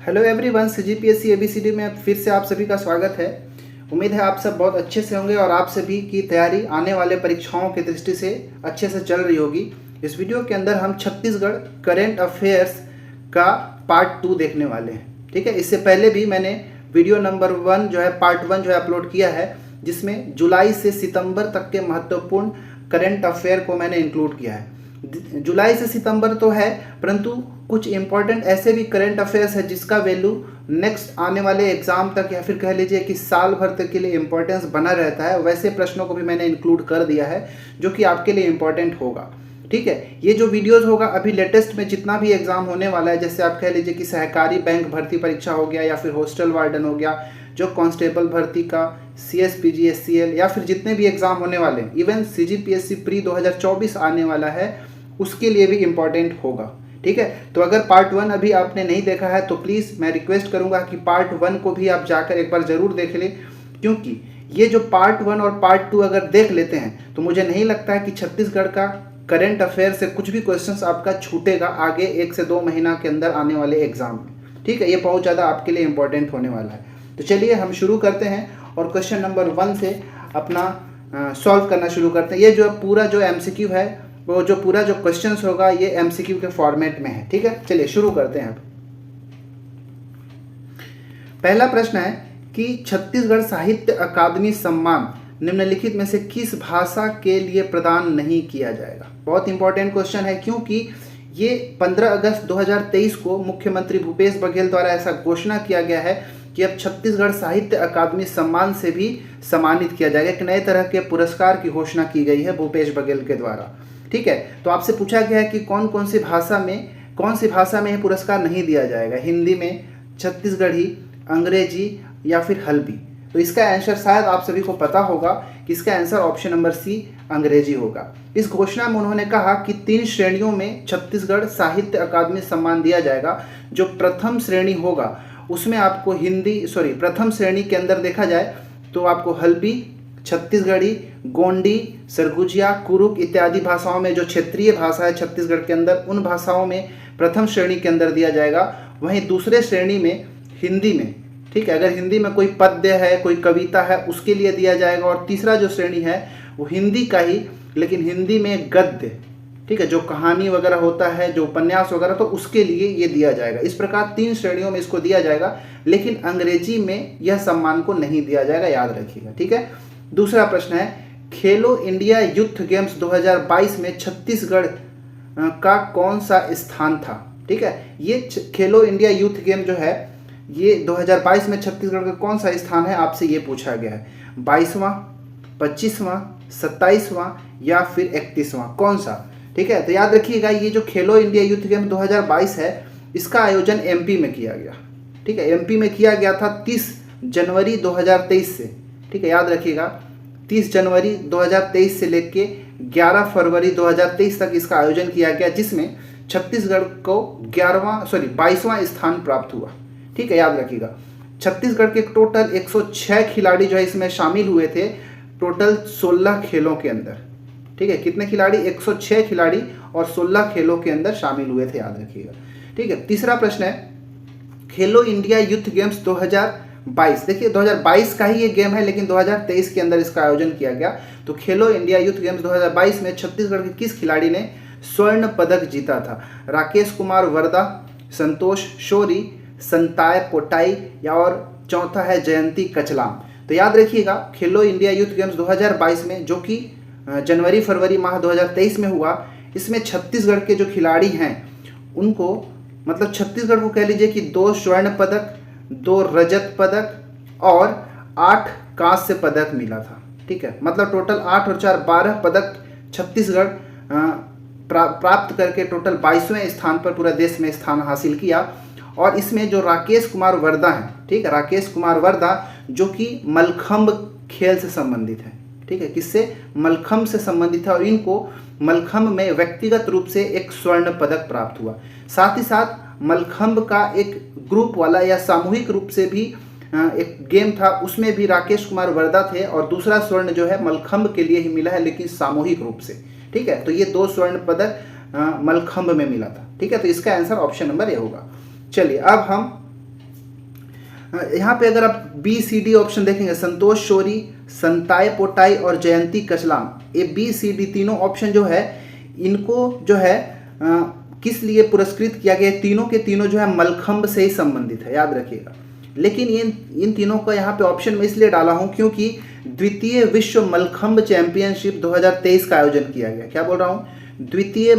Hello everyone, CGPSC ABCD में फिर से आप सभी का स्वागत है। उम्मीद है आप सब बहुत अच्छे से होंगे और आप सभी की तैयारी आने वाले परीक्षाओं की दृष्टि से अच्छे से चल रही होगी। इस वीडियो के अंदर हम छत्तीसगढ़ करेंट अफेयर्स का पार्ट 2 देखने वाले हैं। ठीक है, इससे पहले भी मैंने वीडियो नंबर 1 जो है पार्ट 1 जो है अपलोड किया है, जिसमें जुलाई से सितंबर तक के महत्वपूर्ण करेंट अफेयर को मैंने इंक्लूड किया है। जुलाई से सितंबर तो है, परंतु कुछ इंपॉर्टेंट ऐसे भी करेंट अफेयर्स है जिसका वैल्यू नेक्स्ट आने वाले एग्जाम तक या फिर कह लीजिए कि साल भर तक के लिए इंपॉर्टेंस बना रहता है। वैसे प्रश्नों को भी मैंने इंक्लूड कर दिया है जो कि आपके लिए इंपॉर्टेंट होगा। ठीक है, ये जो वीडियोस होगा अभी लेटेस्ट में जितना भी एग्जाम होने वाला है, जैसे आप कह लीजिए कि सहकारी बैंक भर्ती परीक्षा हो गया या फिर हॉस्टल वार्डन हो गया, जो कांस्टेबल भर्ती का CSPG SCL या फिर जितने भी एग्जाम होने वाले हैं, इवन CGPSC प्री 2024 आने वाला है, उसके लिए भी इम्पॉर्टेंट होगा। ठीक है, तो अगर पार्ट 1 अभी आपने नहीं देखा है तो प्लीज़ मैं रिक्वेस्ट करूंगा कि पार्ट 1 को भी आप जाकर एक बार ज़रूर देख लें, क्योंकि ये जो पार्ट 1 और पार्ट 2 अगर देख लेते हैं तो मुझे नहीं लगता है कि छत्तीसगढ़ का करेंट अफेयर से कुछ भी क्वेश्चंस आपका छूटेगा आगे 1 से 2 महीना के अंदर आने वाले एग्जाम में। ठीक है, ये बहुत ज़्यादा आपके लिए इंपॉर्टेंट होने वाला है। तो चलिए हम शुरू करते हैं और क्वेश्चन नंबर 1 से अपना सॉल्व करना शुरू करते हैं। ये जो पूरा जो MCQ है, वो जो पूरा जो क्वेश्चंस होगा ये MCQ के फॉर्मेट में है। ठीक है, चलिए शुरू करते हैं। अब पहला प्रश्न है कि छत्तीसगढ़ साहित्य अकादमी सम्मान निम्नलिखित में से किस भाषा के लिए प्रदान नहीं किया जाएगा। बहुत इंपॉर्टेंट क्वेश्चन है, क्योंकि ये 15 अगस्त 2023 को मुख्यमंत्री भूपेश बघेल द्वारा ऐसा घोषणा किया गया है कि अब छत्तीसगढ़ साहित्य अकादमी सम्मान से भी सम्मानित किया जाएगा। एक नए तरह के पुरस्कार की घोषणा की गई है भूपेश बघेल के द्वारा। ठीक है, तो आपसे पूछा गया है कि कौन सी भाषा में यह पुरस्कार नहीं दिया जाएगा। हिंदी में, छत्तीसगढ़ी, अंग्रेजी या फिर हल्बी। तो इसका आंसर शायद आप सभी को पता होगा कि इसका आंसर ऑप्शन नंबर C अंग्रेजी होगा। इस घोषणा में उन्होंने कहा कि 3 श्रेणियों में छत्तीसगढ़ साहित्य अकादमी सम्मान दिया जाएगा। जो प्रथम श्रेणी होगा उसमें आपको प्रथम श्रेणी के अंदर देखा जाए तो आपको हल्बी, छत्तीसगढ़ी, गोंडी, सरगुजिया, कुरुक इत्यादि भाषाओं में, जो क्षेत्रीय भाषा है छत्तीसगढ़ के अंदर, उन भाषाओं में प्रथम श्रेणी के अंदर दिया जाएगा। वहीं दूसरे श्रेणी में हिंदी में, ठीक है, अगर हिंदी में कोई पद्य है, कोई कविता है, उसके लिए दिया जाएगा। और तीसरा जो श्रेणी है वो हिंदी का ही, लेकिन हिंदी में गद्य, ठीक है, जो कहानी वगैरह होता है, जो उपन्यास वगैरह, तो उसके लिए ये दिया जाएगा। इस प्रकार 3 श्रेणियों में इसको दिया जाएगा, लेकिन अंग्रेजी में यह सम्मान को नहीं दिया जाएगा, याद रखिएगा। ठीक है, दूसरा प्रश्न है खेलो इंडिया यूथ गेम्स 2022 में छत्तीसगढ़ का कौन सा स्थान था। ठीक है, ये खेलो इंडिया यूथ गेम जो है ये 2022 में छत्तीसगढ़ का कौन सा स्थान है, आपसे ये पूछा गया है। 22वां, 25वां, 27वां या फिर 31वां, कौन सा। ठीक है, तो याद रखिएगा ये जो खेलो इंडिया यूथ गेम 2022 है, इसका आयोजन MP में किया गया। ठीक है, MP में किया गया था 30 जनवरी 2023 से। ठीक है, याद रखिएगा 30 जनवरी 2023 से लेके 11 फरवरी 2023 तक इसका आयोजन किया गया, जिसमें छत्तीसगढ़ को 22वां स्थान प्राप्त हुआ। ठीक है, याद रखिएगा छत्तीसगढ़ के टोटल 106 खिलाड़ी जो है इसमें शामिल हुए थे, टोटल 16 खेलों के अंदर। ठीक है, कितने खिलाड़ी? 106 खिलाड़ी और 16 खेलों के अंदर शामिल हुए थे, याद रखिएगा। ठीक है, तीसरा प्रश्न है खेलो इंडिया यूथ गेम्स 2022। देखिए 2022 का ही ये गेम है, लेकिन 2023 के अंदर इसका आयोजन किया गया। तो खेलो इंडिया यूथ गेम्स 2022 में छत्तीसगढ़ के किस खिलाड़ी ने स्वर्ण पदक जीता था? राकेश कुमार वर्दा, संतोष शोरी, संताय पोटाई या और चौथा है जयंती कचलाम। तो याद रखिएगा खेलो इंडिया यूथ गेम्स 2022 में, जो कि जनवरी फरवरी माह 2023 में हुआ, इसमें छत्तीसगढ़ के जो खिलाड़ी हैं उनको, मतलब छत्तीसगढ़ को कह लीजिए कि 2 स्वर्ण पदक, 2 रजत पदक और 8 कांस्य पदक मिला था। ठीक है, मतलब टोटल 8 और 4 12 पदक छत्तीसगढ़ प्राप्त करके टोटल 22वें स्थान पर पूरा देश में स्थान हासिल किया। और इसमें जो राकेश कुमार वर्दा हैं, ठीक है, राकेश कुमार वर्दा जो कि मलखम्ब खेल से संबंधित है। ठीक है, किससे? मलखम्ब से संबंधित है, और इनको मलखम्ब में व्यक्तिगत रूप से एक स्वर्ण पदक प्राप्त हुआ। साथ ही साथ मलखम्ब का एक ग्रुप वाला या सामूहिक रूप से भी एक गेम था, उसमें भी राकेश कुमार वर्दा थे, और दूसरा स्वर्ण जो है मलखम्ब के लिए ही मिला है, लेकिन सामूहिक रूप से। ठीक है, तो ये 2 स्वर्ण पदक मलखम्ब में मिला था। ठीक है, तो इसका आंसर ऑप्शन नंबर ए होगा। चलिए अब हम यहाँ पे अगर आप बी सी डी ऑप्शन देखेंगे, संतोष शोरी, संताय पोटाई और जयंती कचलाम, ये बी सी डी तीनों ऑप्शन जो है इनको जो है किस लिए पुरस्कृत किया गया? तीनों के तीनों जो है मलखंब से ही संबंधित है, याद रखिएगा। लेकिन इन तीनों का यहाँ पे ऑप्शन में इसलिए डाला हूँ क्योंकि द्वितीय विश्व मलखंब चैंपियनशिप 2023 का आयोजन किया गया। क्या बोल रहा हूँ? द्वितीय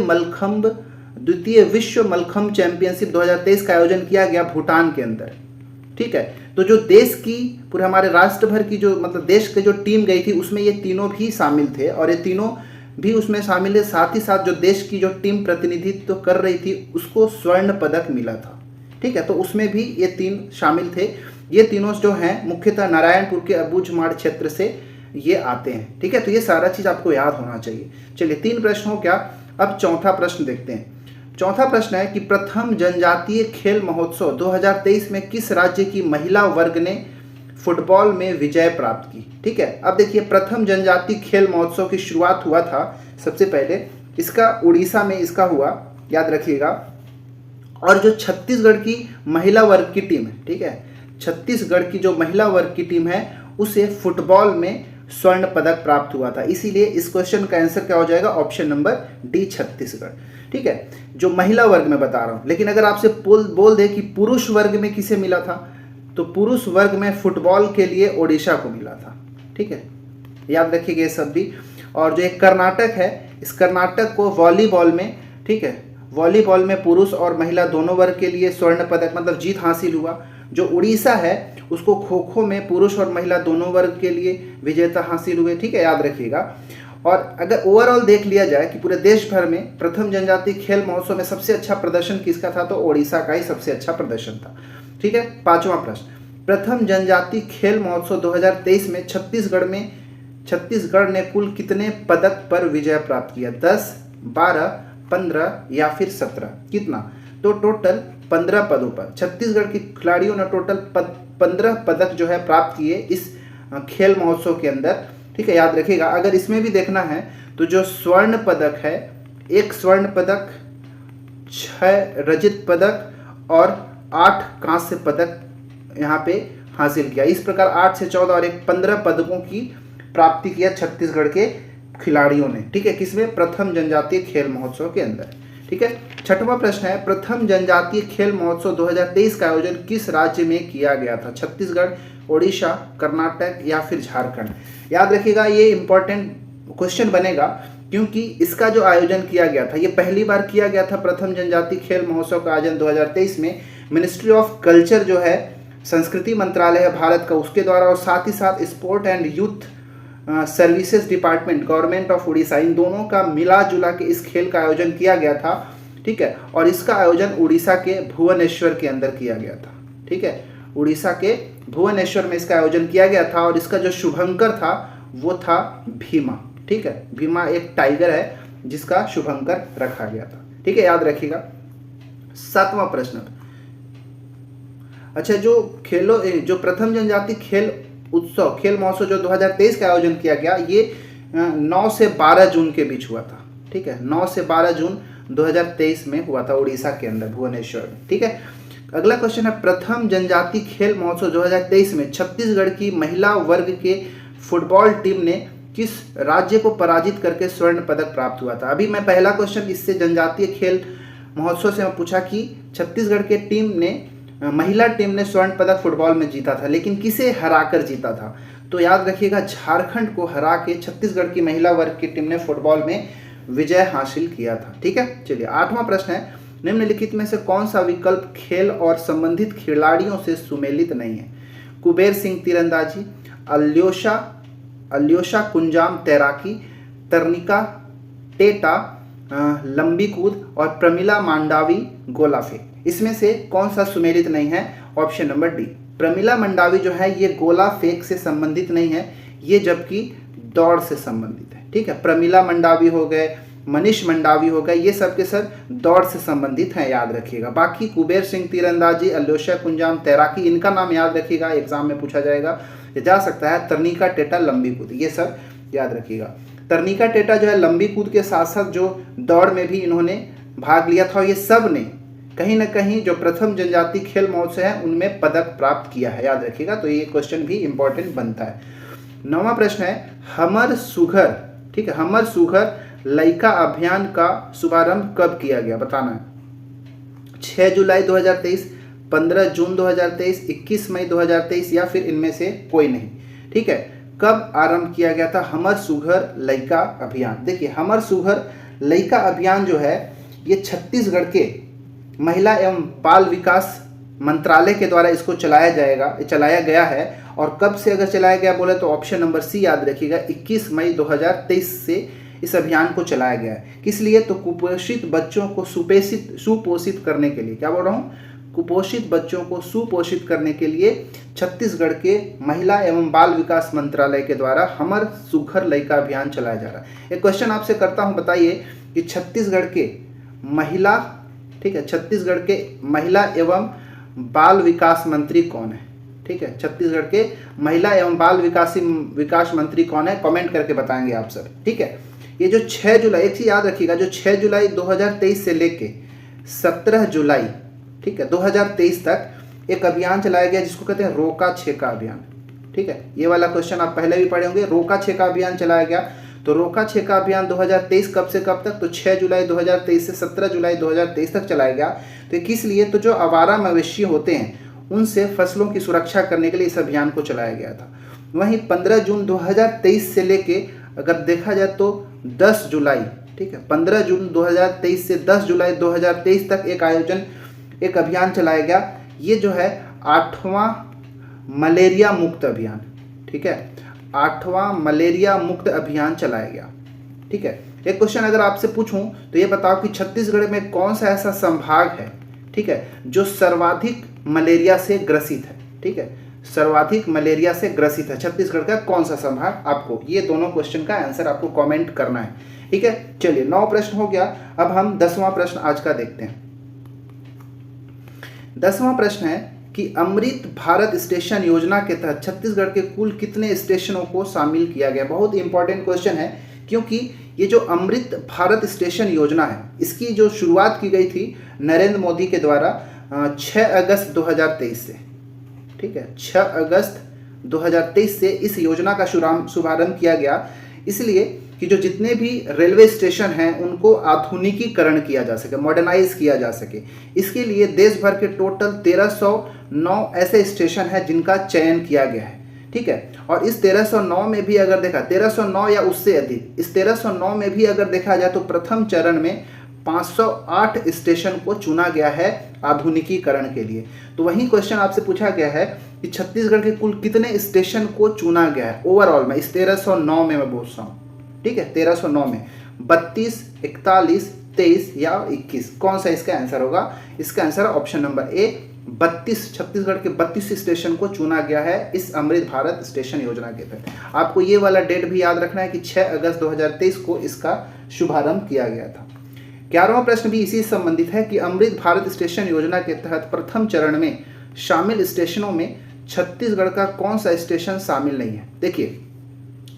विश्व मलखंब चैंपियनशिप 2023 का आयोजन किया गया भूटान के अंदर। ठीक है, तो जो देश की पूरे हमारे राष्ट्र भर की जो मतलब देश की जो टीम गई थी उसमें ये तीनों भी शामिल थे और ये तीनों भी उसमें शामिल है। साथ ही साथ जो देश की जो टीम प्रतिनिधित्व तो कर रही थी उसको स्वर्ण पदक मिला था। ठीक है, तो उसमें भी ये तीन शामिल थे। ये तीनों जो हैं मुख्यतः नारायणपुर के अबूझमाड़ क्षेत्र से ये आते हैं। ठीक है, तो ये सारा चीज़ आपको याद होना चाहिए। चलिए 3 प्रश्न हो गया, अब चौथा प्रश्न देखते हैं। चौथा प्रश्न है कि प्रथम जनजातीय खेल महोत्सव 2023 में किस राज्य की महिला वर्ग ने फुटबॉल में विजय प्राप्त की? ठीक है, अब देखिए प्रथम जनजातीय खेल महोत्सव की शुरुआत हुआ था सबसे पहले इसका उड़ीसा में इसका हुआ, याद रखिएगा। और जो छत्तीसगढ़ की महिला वर्ग की टीम है, ठीक है, छत्तीसगढ़ की जो महिला वर्ग की टीम है उसे फुटबॉल में स्वर्ण पदक प्राप्त हुआ था। इसीलिए इस क्वेश्चन का आंसर क्या हो जाएगा? Option number D, Chhattisgarh. ठीक है, जो महिला वर्ग में बता रहा हूं। लेकिन अगर आपसे बोल दे कि पुरुष वर्ग में किसे मिला था, तो पुरुष वर्ग में फुटबॉल के लिए ओडिशा को मिला था। ठीक है, याद रखिएगा ये सब भी। और जो एक कर्नाटक है, इस कर्नाटक को वॉलीबॉल में, ठीक है, वॉलीबॉल में पुरुष और महिला दोनों वर्ग के लिए स्वर्ण पदक मतलब जीत हासिल हुआ। जो उड़ीसा है उसको खो खो में पुरुष और महिला दोनों वर्ग के लिए विजेता हासिल हुए। ठीक है, याद रखिएगा। और अगर ओवरऑल देख लिया जाए कि पूरे देश भर में प्रथम जनजातीय खेल महोत्सव में सबसे अच्छा प्रदर्शन किसका था, तो ओडिशा का ही सबसे अच्छा प्रदर्शन था। ठीक है, 5वां प्रश्न, प्रथम जनजातीय खेल महोत्सव 2023 में छत्तीसगढ़ ने कुल कितने पदक पर विजय प्राप्त किया? 10, 12, 15 या फिर 17? कितना? तो टोटल 15 पदों पर छत्तीसगढ़ के खिलाड़ियों ने टोटल 15 पदक जो है प्राप्त किए इस खेल महोत्सव के अंदर। ठीक है, याद रखिएगा। अगर इसमें भी देखना है तो जो स्वर्ण पदक है, 1 स्वर्ण पदक, 6 रजत पदक और 8 कांस्य पदक यहाँ पे हासिल किया। इस प्रकार 8 से 14 और 15 पदकों की प्राप्ति किया छत्तीसगढ़ के खिलाड़ियों ने। ठीक है, किसमें? प्रथम जनजातीय खेल महोत्सव के अंदर। ठीक है, 6वां प्रश्न है, प्रथम जनजातीय खेल महोत्सव 2023 का आयोजन किस राज्य में किया गया था? छत्तीसगढ़, ओडिशा, कर्नाटक या फिर झारखंड? याद रखिएगा, ये इंपॉर्टेंट क्वेश्चन बनेगा क्योंकि इसका जो आयोजन किया गया था ये पहली बार किया गया था। प्रथम जनजातीय खेल महोत्सव का आयोजन 2023 में मिनिस्ट्री ऑफ कल्चर जो है, संस्कृति मंत्रालय है भारत का, उसके द्वारा, और साथ ही साथ sport and youth services department, government of Orissa, इन दोनों का मिला जुला के इस खेल का आयोजन किया गया था। ठीक है, और इसका आयोजन उड़ीसा के भुवनेश्वर के अंदर किया गया था। ठीक है, उड़ीसा के भुवनेश्वर में इसका आयोजन किया गया था और इसका जो शुभंकर था वो था भीमा। ठीक है, भीमा एक टाइगर है जिसका शुभंकर रखा गया था। ठीक है, याद रखिएगा। 7वां प्रश्न, अच्छा, जो प्रथम जनजातीय खेल महोत्सव जो 2023 का आयोजन किया गया ये 9 से 12 जून के बीच हुआ था। ठीक है, 9 से 12 जून 2023 में हुआ था उड़ीसा के अंदर भुवनेश्वर में। ठीक है, अगला क्वेश्चन है, प्रथम जनजातीय खेल महोत्सव 2023 में छत्तीसगढ़ की महिला वर्ग के फुटबॉल टीम ने किस राज्य को पराजित करके स्वर्ण पदक प्राप्त हुआ था? अभी मैं पहला क्वेश्चन इससे जनजातीय खेल महोत्सव से मैं पूछा कि छत्तीसगढ़ के महिला टीम ने स्वर्ण पदक फुटबॉल में जीता था, लेकिन किसे हराकर जीता था? तो याद रखिएगा, झारखंड को हरा के छत्तीसगढ़ की महिला वर्ग की टीम ने फुटबॉल में विजय हासिल किया था। ठीक है, चलिए 8वां प्रश्न है, निम्नलिखित में से कौन सा विकल्प खेल और संबंधित खिलाड़ियों से सुमेलित नहीं है? कुबेर सिंह तीरंदाजी, अल्योशा कुंजाम तैराकी, तरनिका टेटा लंबी कूद और प्रमिला मंडावी गोला फेंक। इसमें से कौन सा सुमेलित नहीं है? Option number D, Pramila Mandavi जो है ये गोला फेंक से संबंधित नहीं है, ये जबकि दौड़ से संबंधित है। ठीक है, प्रमिला मंडावी हो गए, मनीष मंडावी हो गए, ये सब के सब दौड़ से संबंधित हैं, याद रखिएगा। बाकी कुबेर सिंह तीरंदाजी, अल्योशा कुंजाम तैराकी, इनका नाम याद रखिएगा, एग्जाम में पूछा जाएगा, ये जा सकता है। तरनिका टेटा लंबी कूद, ये सब याद रखिएगा। तरनिका टेटा जो है लंबी कूद के साथ साथ जो दौड़ में भी इन्होंने भाग लिया था, और ये सब ने कहीं ना कहीं जो प्रथम जनजाति खेल महोत्सव है उनमें पदक प्राप्त किया है, याद रखिएगा। तो ये क्वेश्चन भी इंपॉर्टेंट बनता है। 9वां प्रश्न है हमर सुघर, ठीक है, हमर सुघर लइका अभियान का शुभारंभ कब किया गया, बताना है। 6 जुलाई 2023, 15 जून 2023, 21 मई 2023 या फिर इनमें से कोई नहीं, ठीक है। कब आरंभ किया गया था हमर सुघर लइका अभियान? देखिए हमर सुघर लइका अभियान जो है ये छत्तीसगढ़ के महिला एवं बाल विकास मंत्रालय के द्वारा इसको चलाया गया है। और कब से अगर चलाया गया बोले तो ऑप्शन नंबर सी याद रखिएगा, 21 मई 2023 से इस अभियान को चलाया गया है। किस लिए? तो कुपोषित बच्चों को सुपोषित करने के लिए, क्या बोल रहा हूँ, कुपोषित बच्चों को सुपोषित करने के लिए छत्तीसगढ़ के महिला एवं बाल विकास मंत्रालय के द्वारा हमर सुघर लइका अभियान चलाया जा रहा है। एक क्वेश्चन आपसे करता हूं, बताइए कि छत्तीसगढ़ के महिला, ठीक है, छत्तीसगढ़ के महिला एवं बाल विकास मंत्री कौन है? ठीक है, छत्तीसगढ़ के महिला एवं बाल विकास मंत्री कौन है? कमेंट करके बताएंगे आप सब, ठीक है। ये जो 6 जुलाई, एक चीज याद रखिएगा, जो 6 जुलाई 2023 से लेके 17 जुलाई, ठीक है, 2023 तक एक अभियान चलाया गया जिसको कहते हैं रोका छेका अभियान, ठीक है। ये वाला क्वेश्चन आप पहले भी पढ़े होंगे, रोका छेका अभियान चलाया गया। तो रोका छेका अभियान 2023 कब से कब तक? तो 6 जुलाई 2023 से 17 जुलाई 2023 तक चलाया गया। तो किस लिए? तो जो आवारा मवेशी होते हैं उनसे फसलों की सुरक्षा करने के लिए इस अभियान को चलाया गया था। वहीं 15 जून 2023 से लेके अगर देखा जाए तो 10 जुलाई, ठीक है, 15 जून 2023 से 10 जुलाई 2023 तक एक अभियान चलाया गया। ये जो है 8वां मलेरिया मुक्त अभियान, ठीक है, 8वां मलेरिया मुक्त अभियान चलाया गया, ठीक है। एक क्वेश्चन अगर आपसे पूछूं तो ये बताओ कि छत्तीसगढ़ में कौन सा ऐसा संभाग है, ठीक है, जो सर्वाधिक मलेरिया से ग्रसित है, ठीक है, सर्वाधिक मलेरिया से ग्रसित है छत्तीसगढ़ का कौन सा संभाग? आपको ये दोनों क्वेश्चन का आंसर आपको कमेंट करना है, ठीक है। चलिए 9 प्रश्न हो गया, अब हम 10वां प्रश्न आज का देखते हैं। 10वां प्रश्न है कि अमृत भारत स्टेशन योजना के तहत छत्तीसगढ़ के कुल कितने स्टेशनों को शामिल किया गया? बहुत इंपॉर्टेंट क्वेश्चन है, क्योंकि ये जो अमृत भारत स्टेशन योजना है इसकी जो शुरुआत की गई थी नरेंद्र मोदी के द्वारा 6 अगस्त 2023 से, ठीक है, 6 अगस्त 2023 से इस योजना का शुभारंभ किया गया, इसलिए कि जो जितने भी रेलवे स्टेशन हैं उनको आधुनिकीकरण किया जा सके, मॉडर्नाइज किया जा सके। इसके लिए देश भर के टोटल 1309 ऐसे स्टेशन हैं जिनका चयन किया गया है, ठीक है। और इस 1309 में भी अगर देखा, 1309 या उससे अधिक, इस 1309 में भी अगर देखा जाए तो प्रथम चरण में 508 स्टेशन को चुना गया है आधुनिकीकरण के लिए। तो वही क्वेश्चन आपसे पूछा गया है कि छत्तीसगढ़ के कुल कितने स्टेशन को चुना गया है ओवरऑल में, इस 1309 में मैं बोल रहा हूँ, ठीक है, 1309 में 32, 41, 23 या 21, कौन सा इसका आंसर होगा? इसका answer option number A 32, Chhattisgarh के 32 स्टेशन को चुना गया है इस अमृत भारत स्टेशन योजना के तहत। आपको ये वाला डेट भी याद रखना है कि 6 अगस्त 2023 को इसका शुभारंभ किया गया था। 11वां प्रश्न भी इसी से संबंधित है कि अमृत भारत स्टेशन योजना के तहत प्रथम चरण में शामिल स्टेशनों में छत्तीसगढ़ का कौन सा स्टेशन शामिल नहीं है? देखिए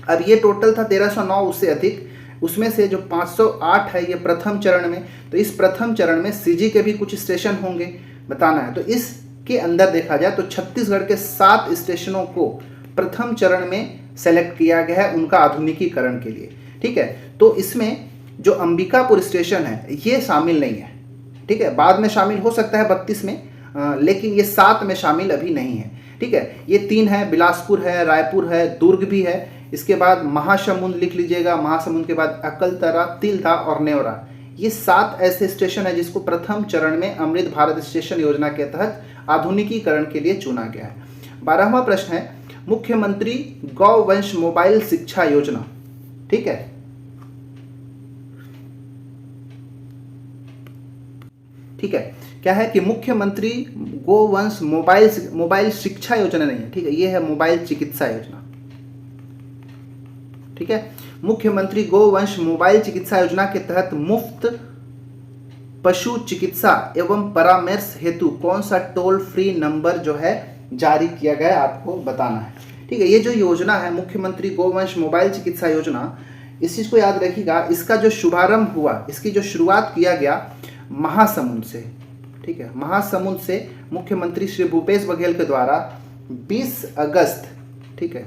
अब ये टोटल था 1309, उससे अधिक, उसमें से जो 508 है ये प्रथम चरण में। तो इस प्रथम चरण में सीजी के भी कुछ स्टेशन होंगे, बताना है। तो इसके अंदर देखा जाए तो छत्तीसगढ़ के 7 स्टेशनों को प्रथम चरण में सेलेक्ट किया गया है उनका आधुनिकीकरण के लिए, ठीक है। तो इसमें जो अंबिकापुर स्टेशन है ये शामिल नहीं है, ठीक है, बाद में शामिल हो सकता है 32 में, लेकिन ये 7 में शामिल अभी नहीं है, ठीक है। ये 3 है, बिलासपुर है, रायपुर है, दुर्ग भी है, इसके बाद महासमुंद लिख लीजिएगा, महासमुंद के बाद अकलतरा, तिल्दा और नेवरा। ये 7 ऐसे स्टेशन है जिसको प्रथम चरण में अमृत भारत स्टेशन योजना के तहत आधुनिकीकरण के लिए चुना गया है। 12वां प्रश्न है मुख्यमंत्री गौवंश मोबाइल शिक्षा योजना, ठीक है, ठीक है, क्या है कि मुख्यमंत्री गोवंश मोबाइल शिक्षा योजना नहीं है, ठीक है, ये है मोबाइल चिकित्सा योजना, ठीक है। मुख्यमंत्री गोवंश मोबाइल चिकित्सा योजना के तहत मुफ्त पशु चिकित्सा एवं परामर्श हेतु कौन सा टोल फ्री नंबर जो है जारी किया गया है आपको बताना है, ठीक है। ये जो योजना है मुख्यमंत्री गोवंश मोबाइल चिकित्सा योजना, इस चीज को याद रखिएगा, इसका जो शुभारंभ हुआ, इसकी जो शुरुआत किया गया महासमुंद से, ठीक है, महासमुंद से मुख्यमंत्री श्री भूपेश बघेल के द्वारा 20 अगस्त, ठीक है,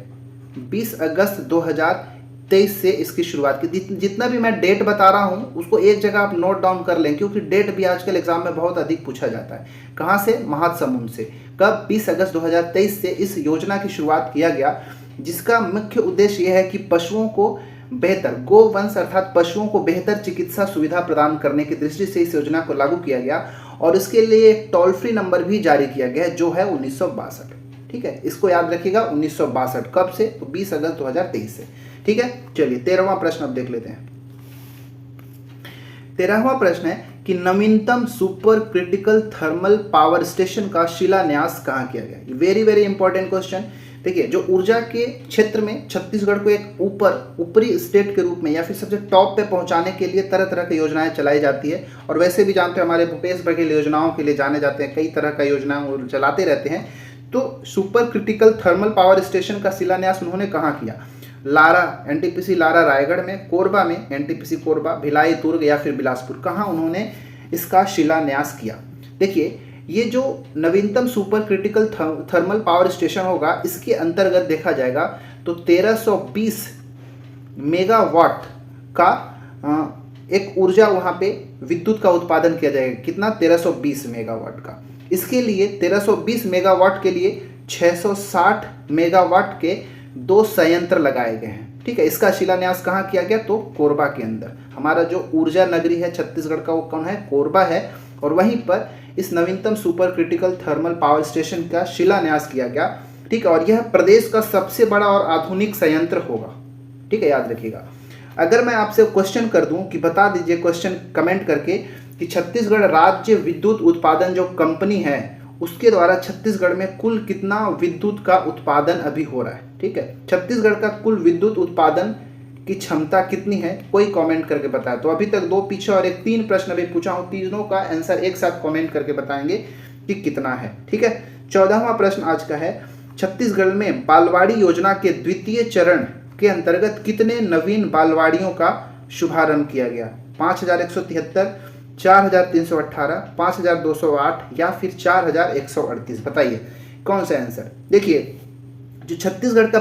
20 अगस्त 2023 से इसकी शुरुआत की। जितना भी मैं डेट बता रहा हूँ उसको एक जगह आप नोट डाउन कर लें, क्योंकि डेट भी आजकल एग्जाम में बहुत अधिक पूछा जाता है। कहाँ से? महासमुंद से। कब? 20 अगस्त 2023 से इस योजना की शुरुआत किया गया, जिसका मुख्य उद्देश्य यह है कि पशुओं को बेहतर, गोवंश अर्थात पशुओं को बेहतर चिकित्सा सुविधा प्रदान करने की दृष्टि से इस योजना को लागू किया गया और इसके लिए एक टोल फ्री नंबर भी जारी किया गया है, जो है 1962। ठीक है, इसको याद रखिएगा, 1962। कब से? तो 20 अगस्त 2023 से। ठीक है, चलिए 13वां प्रश्न अब देख लेते हैं। 13वां प्रश्न है कि नवीनतम super critical thermal power station का शिलान्यास कहाँ किया गया? Very very important question. देखिए, जो ऊर्जा के क्षेत्र में छत्तीसगढ़ को एक ऊपरी स्टेट के रूप में या फिर सबसे टॉप पे पहुंचाने के लिए तरह तरह की योजनाएं चलाई जाती है, और वैसे भी जानते हैं हमारे भूपेश बघेल योजनाओं के लिए जाने जाते हैं, कई तरह का योजनाएं चलाते रहते हैं। तो super critical thermal power station का शिलान्यास उन्होंने कहाँ किया? लारा, एनटीपीसी लारा रायगढ़ में, कोरबा में एनटीपीसी कोरबा, भिलाई दुर्ग या फिर बिलासपुर, कहाँ उन्होंने इसका शिलान्यास किया? देखिए, ये जो नवीनतम super critical thermal power station होगा, इसके अंतर्गत देखा जाएगा तो 1320 मेगावाट का एक ऊर्जा वहाँ पे विद्युत का उत्पादन किया जाएगा। कितना? 1320 मेगावाट का। इसके लिए 1320 मेगावाट के लिए 660 मेगावाट के 2 संयंत्र लगाए गए हैं। ठीक है, इसका शिलान्यास कहाँ किया गया? तो कोरबा के अंदर। हमारा जो ऊर्जा नगरी है छत्तीसगढ़ का, वो कौन है? कोरबा है। और वहीं पर इस नवीनतम super critical thermal power station का शिलान्यास किया गया। ठीक है, और यह प्रदेश का सबसे बड़ा और आधुनिक संयंत्र होगा। ठीक है, याद रखिएगा। अगर मैं आपसे क्वेश्चन कर दूं कि बता दीजिए क्वेश्चन कमेंट करके कि छत्तीसगढ़ राज्य विद्युत उत्पादन जो कंपनी है, उसके द्वारा छत्तीसगढ़ में कुल कितना विद्युत का उत्पादन अभी हो रहा है? ठीक है, छत्तीसगढ़ का कुल विद्युत उत्पादन की क्षमता कितनी है? कोई कमेंट करके बताए। तो अभी तक 2 पीछे और एक 3 प्रश्न अभी पूछा हूँ, तीनों का आंसर एक साथ कमेंट करके बताएंगे कि कितना है। ठीक है, 14वां प्रश्न आज का है, छत्तीसगढ़ में बालवाड़ी योजना के द्वितीय चरण के अंतर्गत कितने नवीन बालवाड़ियों का शुभारंभ किया गया? 5173, 4318, 5208 या फिर 4138? बताइए कौन सा आंसर? देखिए, जो छत्तीसगढ़ का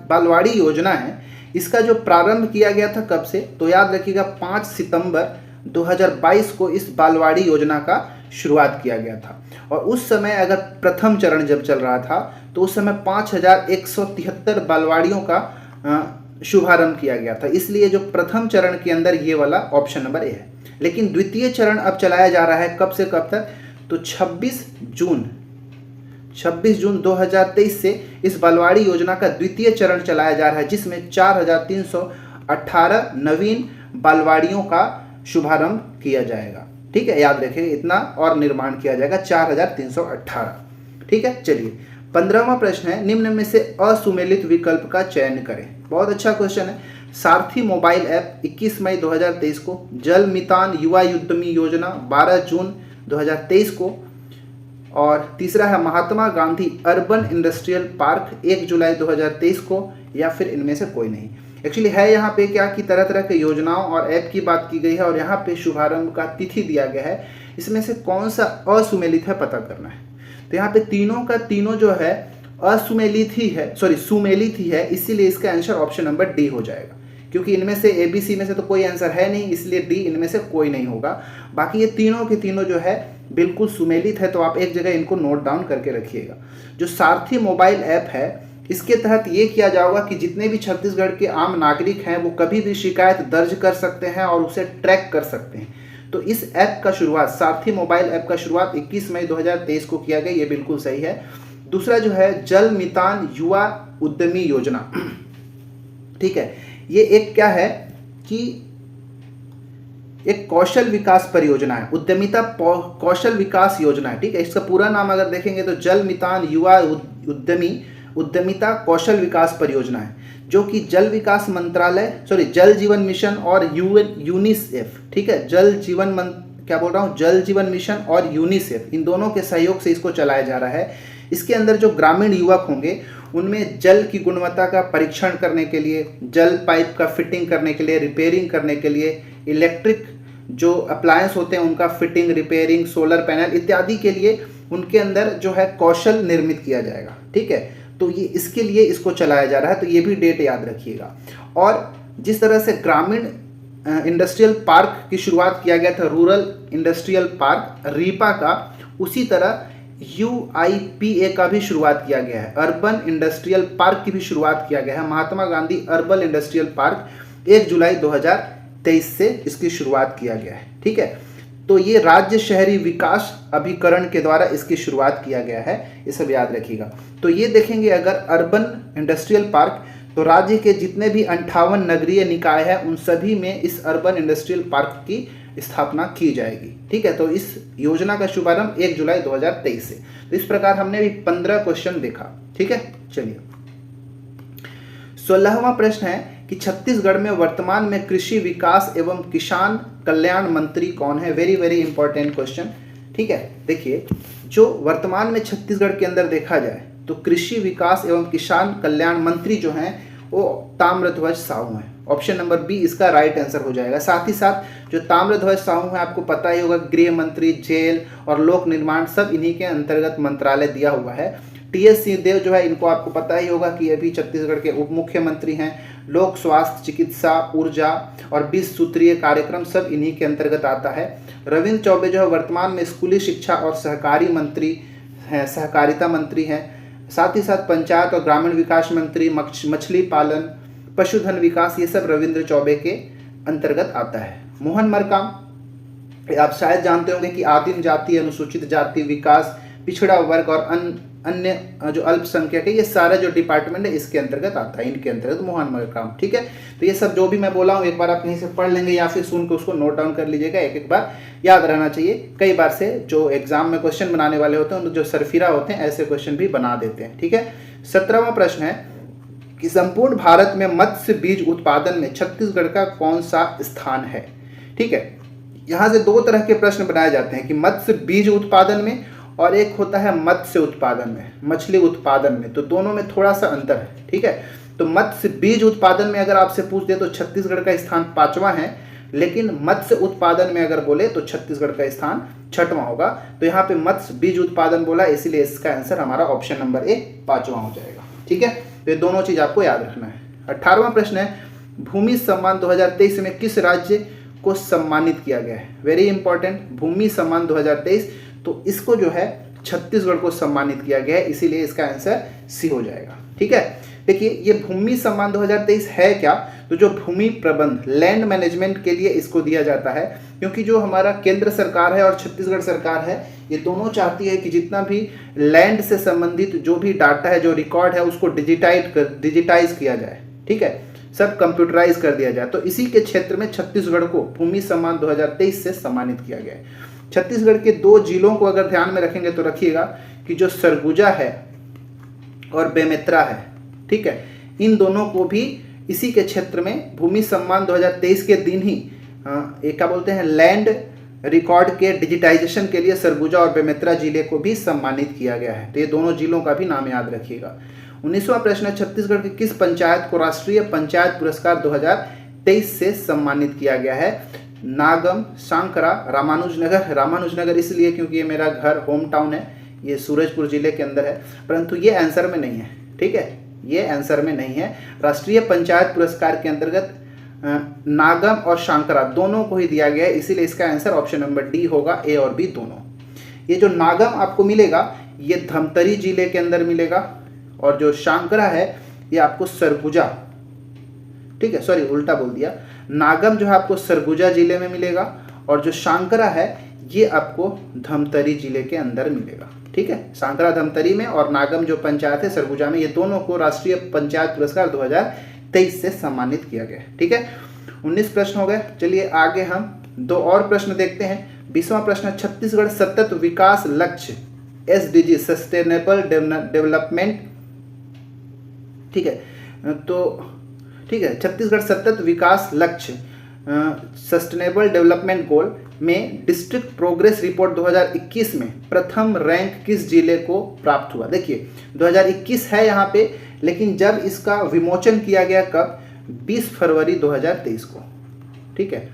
बालवाड़ी योजना है, इसका जो प्रारंभ किया गया था कब से? तो याद रखिएगा 5 सितंबर 2022 को इस बालवाड़ी योजना का शुरुआत किया गया था। और उस समय अगर प्रथम चरण जब चल रहा था तो उस समय 5173 बालवाड़ियों का शुभारंभ किया गया था। इसलिए जो प्रथम चरण के अंदर ये वाला ऑप्शन नंबर ए है। लेकिन द्वितीय चरण अब चलाया जा रहा है कब से कब तक? तो 26 जून 2023 से इस बालवाड़ी योजना का द्वितीय चरण चलाया जा रहा है, जिसमें 4318 नवीन बालवाड़ियों का शुभारंभ किया जाएगा। ठीक है, याद रखिए, इतना और निर्माण किया जाएगा 4318। ठीक है, चलिए 15वां प्रश्न है, निम्न में से असुमेलित विकल्प का चयन करें। बहुत अच्छा क्वेश्चन है। सारथी मोबाइल ऐप 21 मई 2023 को, जल मितान युवा उद्यमी योजना 12 जून 2023 को, और तीसरा है Mahatma Gandhi urban industrial park 1 जुलाई 2023 को, या फिर इनमें से कोई नहीं। एक्चुअली है यहाँ पे क्या कि तरह तरह के योजनाओं और ऐप की बात की गई है और यहाँ पे शुभारंभ का तिथि दिया गया है। इसमें से कौन सा असुमेलित है पता करना है। तो यहाँ पे तीनों का तीनों जो है असुमेलित ही है, सुमेलित ही है, इसीलिए इसका आंसर ऑप्शन नंबर डी हो जाएगा। क्योंकि इनमें से ABC में से तो कोई आंसर है नहीं, इसलिए डी इनमें से कोई नहीं होगा। बाकी ये तीनों के तीनों जो है बिल्कुल सुमेलित है, तो आप एक जगह इनको नोट डाउन करके रखिएगा। जो सारथी मोबाइल ऐप है, इसके तहत ये किया जाएगा कि जितने भी छत्तीसगढ़ के आम नागरिक हैं वो कभी भी शिकायत दर्ज कर सकते हैं और उसे ट्रैक कर सकते हैं। तो इस ऐप का शुरुआत, सारथी मोबाइल ऐप का शुरुआत 21 मई 2023 को किया गया, ये बिल्कुल सही है। दूसरा जो है जल मितान युवा उद्यमी योजना, ठीक है, ये एक क्या है कि एक कौशल विकास परियोजना है, उद्यमिता कौशल विकास योजना है। ठीक है, इसका पूरा नाम अगर देखेंगे तो जल मितान युवा उद्यमिता कौशल विकास परियोजना है, जो कि जल विकास मंत्रालय जल जीवन मिशन और यूनिसेफ, ठीक है, जल जीवन मिशन और यूनिसेफ, इन दोनों के सहयोग से इसको चलाया जा रहा है। इसके अंदर जो ग्रामीण युवक होंगे उनमें जल की गुणवत्ता का परीक्षण करने के लिए, जल पाइप का फिटिंग करने के लिए, रिपेयरिंग करने के लिए, इलेक्ट्रिक जो अप्लायंस होते हैं उनका फिटिंग, रिपेयरिंग, सोलर पैनल इत्यादि के लिए उनके अंदर जो है कौशल निर्मित किया जाएगा। ठीक है, तो ये इसके लिए इसको चलाया जा रहा है, तो ये भी डेट याद रखिएगा। और जिस तरह से ग्रामीण इंडस्ट्रियल पार्क की शुरुआत किया गया था, रूरल इंडस्ट्रियल पार्क रीपा का, उसी तरह UIPA का भी शुरुआत किया गया है, अर्बन इंडस्ट्रियल पार्क की भी शुरुआत किया गया है। Mahatma Gandhi urban industrial park 1 जुलाई 2023 से इसकी शुरुआत किया गया है। ठीक है, तो ये राज्य शहरी विकास अभिकरण के द्वारा इसकी शुरुआत किया गया है, ये सब याद रखिएगा। तो ये देखेंगे अगर अर्बन इंडस्ट्रियल पार्क, तो राज्य के जितने भी 58 नगरीय निकाय हैं उन सभी में इस अर्बन इंडस्ट्रियल पार्क की स्थापना की जाएगी। ठीक है, तो इस योजना का शुभारंभ 1 जुलाई 2023 से। तो इस प्रकार हमने भी 15 क्वेश्चन देखा। ठीक है, चलिए 16वां प्रश्न है कि छत्तीसगढ़ में वर्तमान में कृषि विकास एवं किसान कल्याण मंत्री कौन है। Very very important question. ठीक है, देखिए जो वर्तमान में छत्तीसगढ़ के अंदर देखा जाए तो कृषि विकास एवं किसान कल्याण मंत्री जो हैं वो ताम्रध्वज साहू हैं। ऑप्शन नंबर बी इसका राइट आंसर हो जाएगा। साथ ही साथ जो ताम्रध्वज साहू हैं आपको पता ही होगा, गृह मंत्री, जेल और लोक निर्माण सब इन्हीं के अंतर्गत मंत्रालय दिया हुआ है। TS सिंहदेव जो है इनको आपको पता ही होगा कि ये भी छत्तीसगढ़ के उप मुख्यमंत्री हैं। लोक स्वास्थ्य, चिकित्सा, ऊर्जा और 20 सूत्रीय कार्यक्रम सब इन्हीं के अंतर्गत आता है। रविंद्र चौबे जो है वर्तमान में स्कूली शिक्षा और सहकारी मंत्री हैं, सहकारिता मंत्री हैं। साथ ही साथ पंचायत और ग्रामीण विकास मंत्री, मछली पालन, पशुधन विकास, ये सब रविंद्र चौबे के अंतर्गत आता है। मोहन मरकाम आप शायद जानते होंगे कि आदिम जाति, अनुसूचित जाति, विकास, पिछड़ा वर्ग और अन्य जो अल्पसंख्यक है, ये सारा जो डिपार्टमेंट है इसके अंतर्गत आता है, इनके अंतर्गत मोहन मरकाम। ठीक है, तो ये सब जो भी मैं बोला हूँ एक बार आप कहीं से पढ़ लेंगे या फिर सुन के उसको नोट डाउन कर लीजिएगा। एक एक बार याद रहना चाहिए। कई बार से जो एग्जाम में क्वेश्चन बनाने वाले होते हैं, जो सरफिरा होते हैं, ऐसे क्वेश्चन भी बना देते हैं। ठीक है, 17वां प्रश्न है कि संपूर्ण भारत में मत्स्य बीज उत्पादन में छत्तीसगढ़ का कौन सा स्थान है। ठीक है, यहाँ से दो तरह के प्रश्न बनाए जाते हैं कि मत्स्य बीज उत्पादन में और एक होता है मत्स्य उत्पादन में, मछली उत्पादन में। तो दोनों में थोड़ा सा अंतर है। ठीक है, तो मत्स्य बीज उत्पादन में अगर आपसे पूछ दे तो छत्तीसगढ़ का स्थान 5वां है, लेकिन मत्स्य उत्पादन में अगर बोले तो छत्तीसगढ़ का स्थान 6वां होगा। तो यहाँ पे मत्स्य बीज उत्पादन बोला, इसीलिए इसका आंसर हमारा ऑप्शन नंबर ए 5वां हो जाएगा। ठीक है, तो ये दोनों चीज आपको याद रखना है। 18वां प्रश्न है भूमि सम्मान 2023 में किस राज्य को सम्मानित किया गया है। वेरी इंपॉर्टेंट, भूमि सम्मान 2023, तो इसको जो है छत्तीसगढ़ को सम्मानित किया गया है, इसीलिए इसका आंसर सी हो जाएगा। ठीक है, देखिए ये भूमि सम्मान 2023 है क्या, तो जो भूमि प्रबंध, लैंड मैनेजमेंट के लिए इसको दिया जाता है, क्योंकि जो हमारा केंद्र सरकार है और छत्तीसगढ़ सरकार है, ये दोनों चाहती है कि जितना भी लैंड से संबंधित जो भी डाटा है, जो रिकॉर्ड है, उसको डिजिटाइज किया जाए। ठीक है, सब कंप्यूटराइज कर दिया जाए। तो इसी के क्षेत्र में छत्तीसगढ़ को भूमि सम्मान 2023 से सम्मानित किया गया है। छत्तीसगढ़ के 2 जिलों को अगर ध्यान में रखेंगे तो रखिएगा कि जो सरगुजा है और बेमेतरा है, ठीक है, इन दोनों को भी इसी के क्षेत्र में भूमि सम्मान 2023 के दिन ही एक क्या बोलते हैं, लैंड रिकॉर्ड के डिजिटाइजेशन के लिए सरगुजा और बेमेतरा जिले को भी सम्मानित किया गया है। तो ये दोनों जिलों का भी नाम याद रखिएगा। 19वां प्रश्न है छत्तीसगढ़ की किस पंचायत को राष्ट्रीय पंचायत पुरस्कार 2023 से सम्मानित किया गया है। नागम, सांकरा, रामानुजनगर इसलिए क्योंकि ये मेरा घर होम टाउन है, ये सूरजपुर जिले के अंदर है, परंतु ये आंसर में नहीं है। ठीक है, ये आंसर में नहीं है। राष्ट्रीय पंचायत पुरस्कार के अंतर्गत नागम और सांकरा दोनों को ही दिया गया है, इसीलिए इसका आंसर ऑप्शन नंबर डी होगा, ए और बी दोनों। ये जो नागम आपको मिलेगा ये धमतरी जिले के अंदर मिलेगा, और जो सांकरा है ये आपको सरगुजा, ठीक है, सॉरी उल्टा बोल दिया, नागम जो है आपको सरगुजा जिले में मिलेगा और जो सांकरा है ये आपको धमतरी जिले के अंदर मिलेगा। ठीक है, सांकरा धमतरी में और नागम जो पंचायत है सरगुजा में, ये दोनों को राष्ट्रीय पंचायत पुरस्कार 2023 से सम्मानित किया गया है। ठीक है, 19 प्रश्न हो गए। चलिए आगे हम 2 और प्रश्न देखते हैं। 20वां प्रश्न, छत्तीसगढ़ सतत विकास लक्ष्य SDG सस्टेनेबल डेवलपमेंट, ठीक है, तो ठीक है, छत्तीसगढ़ सतत विकास लक्ष्य सस्टेनेबल डेवलपमेंट गोल में डिस्ट्रिक्ट प्रोग्रेस रिपोर्ट 2021 में प्रथम रैंक किस जिले को प्राप्त हुआ। देखिए 2021 है यहाँ पे, लेकिन जब इसका विमोचन किया गया कब, 20 फरवरी 2023 को। ठीक है,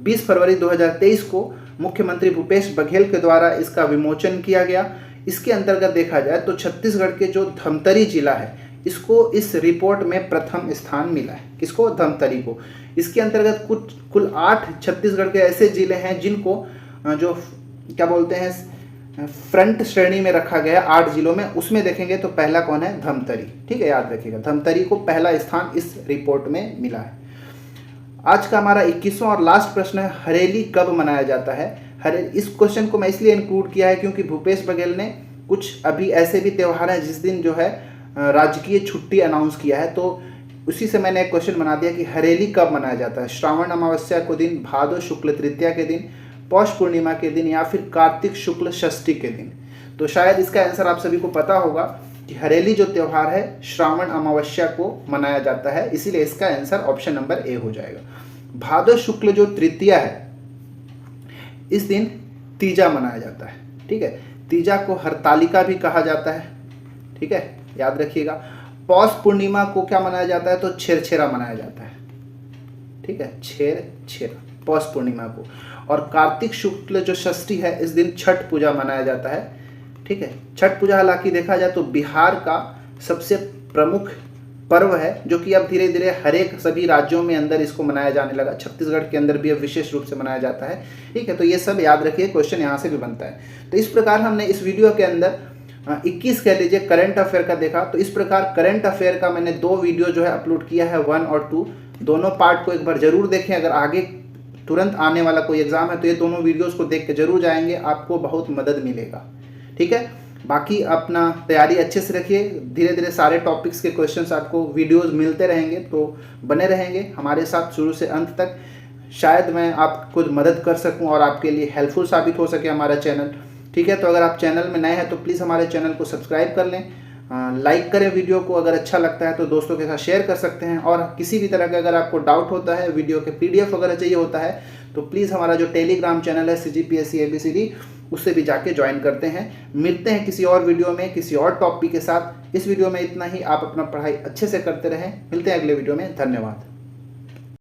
20 फरवरी 2023 को मुख्यमंत्री भूपेश बघेल के द्वारा इसका विमोचन किया गया। इसके अंतर्गत देखा जाए तो छत्तीसगढ़ के जो धमतरी जिला है इसको इस रिपोर्ट में प्रथम स्थान मिला है। किसको? धमतरी को। इसके अंतर्गत कुल 8 छत्तीसगढ़ के ऐसे जिले हैं जिनको जो क्या बोलते हैं फ्रंट श्रेणी में रखा गया 8 जिलों में, उसमें देखेंगे तो पहला कौन है? धमतरी। ठीक है, याद रखिएगा, धमतरी को पहला स्थान इस रिपोर्ट में मिला है। आज का हमारा 21वां और लास्ट प्रश्न है, हरेली कब मनाया जाता है? इस क्वेश्चन को मैं इसलिए इंक्लूड किया है क्योंकि भूपेश बघेल ने कुछ अभी ऐसे भी त्यौहार हैं जिस दिन जो है राजकीय छुट्टी अनाउंस किया है, तो उसी से मैंने एक क्वेश्चन बना दिया कि हरेली कब मनाया जाता है? श्रावण अमावस्या के दिन, भादो शुक्ल तृतीया के दिन, पौष पूर्णिमा के दिन, या फिर कार्तिक शुक्ल षष्ठी के दिन। तो शायद इसका आंसर आप सभी को पता होगा कि हरेली जो त्यौहार है श्रावण अमावस्या को मनाया जाता है, इसीलिए इसका आंसर ऑप्शन नंबर ए हो जाएगा। भादो शुक्ल जो तृतीया है इस दिन तीजा मनाया जाता है। ठीक है, तीजा को हरतालिका भी कहा जाता है। ठीक है, याद रखिएगा। पौष पूर्णिमा को क्या मनाया जाता है? तो छेरछेरा मनाया जाता है। ठीक है, छेरछेरा पौष पूर्णिमा को। और कार्तिक शुक्ल जो षष्ठी है इस दिन छठ पूजा मनाया जाता है। ठीक है, छठ पूजा हालांकि देखा जाए तो बिहार का सबसे प्रमुख पर्व है, जो कि अब धीरे धीरे हर एक सभी राज्यों में अंदर इसको मनाया जाने लगा। छत्तीसगढ़ के अंदर भी अब विशेष रूप से मनाया जाता है। ठीक है, तो ये सब याद रखिए, क्वेश्चन यहाँ से भी बनता है। तो इस प्रकार हमने इस वीडियो के अंदर 21 कह लीजिए करंट अफेयर का देखा। तो इस प्रकार करंट अफेयर का मैंने 2 वीडियो जो है अपलोड किया है, 1 और 2। दोनों पार्ट को एक बार जरूर देखें। अगर आगे तुरंत आने वाला कोई एग्जाम है तो ये दोनों वीडियोस को देख के जरूर जाएंगे, आपको बहुत मदद मिलेगा। ठीक है, बाकी अपना तैयारी अच्छे से रखिए। धीरे धीरे सारे टॉपिक्स के क्वेश्चंस आपको वीडियोस मिलते रहेंगे, तो बने रहेंगे हमारे साथ शुरू से अंत तक। शायद मैं आपको मदद कर सकूं और आपके लिए हेल्पफुल साबित हो सके हमारा चैनल। ठीक है, तो अगर आप चैनल में नए हैं तो प्लीज़ हमारे चैनल को सब्सक्राइब कर लें, लाइक करें वीडियो को। अगर अच्छा लगता है तो दोस्तों के साथ शेयर कर सकते हैं। और किसी भी तरह का अगर आपको डाउट होता है, वीडियो के PDF वगैरह चाहिए होता है, तो प्लीज़ हमारा जो टेलीग्राम चैनल है CGPSC ABCD, उससे भी जाके ज्वाइन करते हैं। मिलते हैं किसी और वीडियो में किसी और टॉपिक के साथ। इस वीडियो में इतना ही। आप अपना पढ़ाई अच्छे से करते रहें। मिलते हैं अगले वीडियो में। धन्यवाद।